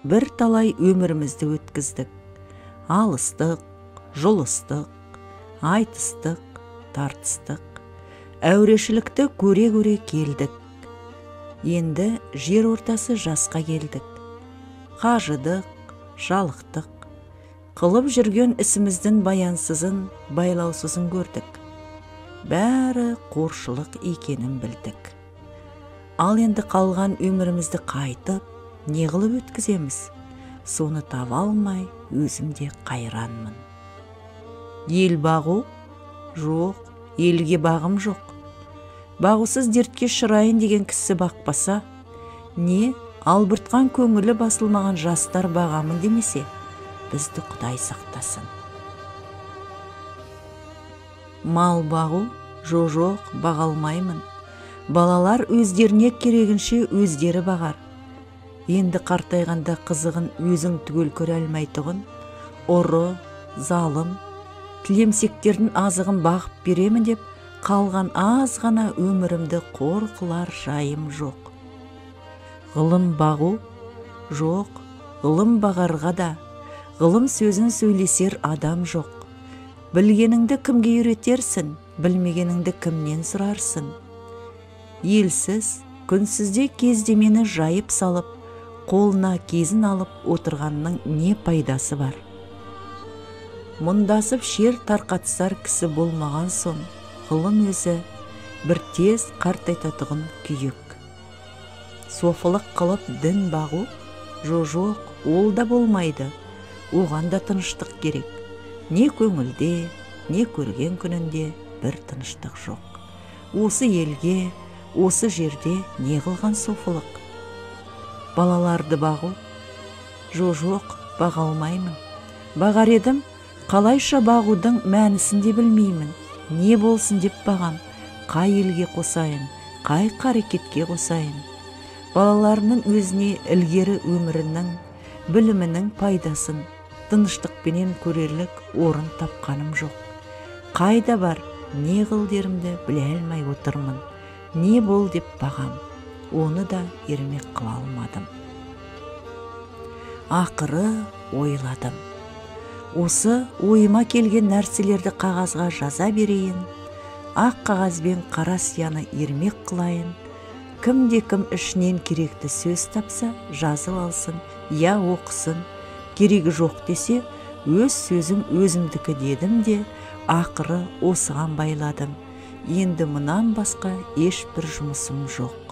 бір талай өмірімізді өткіздік. Алыстық, жұлыстық, айтыстық, тартыстық, әурешілікті көре-көре келдік. Енді жер ортасы жасқа келдік. Қажыдық, жалықтық, қылып жүрген ісіміздің баянсызын, байлаусызын көрдік. Бәрі қоршылық екенін білдік. Ал енді қалған өмірімізді қайтып, не қылып өткіземіз? Соны таба алмай, өзімде қайранмын. Ел бағу? Жоқ, елге бағым жоқ. Бағусыз дертке шырайын деген кісі бақпаса, не албыртқан көңілі басылмаған жастар бағамын демесе, бізді Құдай сақтасын. Мал бағу? Жоқ, баға алмаймын. Балалар өздеріне керегінше өздері бағар. Енді қартайғанда қызығын өзің түгел көре алмайтұғын, ұры, залым, тілемсектердің азығын бағып беремін деп, қалған аз ғана өмірімді қор қылар жайым жоқ. Ғылым бағу? Жоқ, ғылым бағарға да, ғылым сөзін сөйлесер адам жоқ. Білгеніңді кімге үйретерсің, білмегеніңді кімнен сұрарсың? Елсіз, күнсізде кездемені жайып салып, қолына кезін алып отырғанның не пайдасы бар? Мұндасып шер тарқатсар кісі болмаған соң, ғылым өзі бір тез қартайтатығын күйік. Софылық қылып дін бағу? Жоқ, ол да болмайды. Оған да тыныштық керек. Не көңілде, не көрген күнінде бір тыныштық жоқ. Осы елге, осы жерде не қылған софылық? Балаларды бағу? Жоқ, баға алмаймын. Бағар едім, қалайша бағудың мәнісін де білмеймін. Не болсын деп бағам, қай елге қосайын, қай қарекетке қосайын. Балаларының өзіне ілгері өмірінің, білімінің пайдасын, тыныштықпенен көрерлік орын тапқаным жоқ. Қайда бар, не қыл дерімді біле алмай отырмын. Не бол деп бағам, оны да ермек қыла алмадым. Ақыры ойладым. Осы ойыма келген нәрселерді қағазға жаза берейін, ақ қағазбен қара сияны ермек қылайын. Кім-кім ішінен керекті сөз тапса, жазып алсын, я оқысын. Керегі жоқ десе, өз сөзім өзімдікі дедім де, ақыры осыған байладым. Енді мұнан басқа ешбір жұмысым жоқ.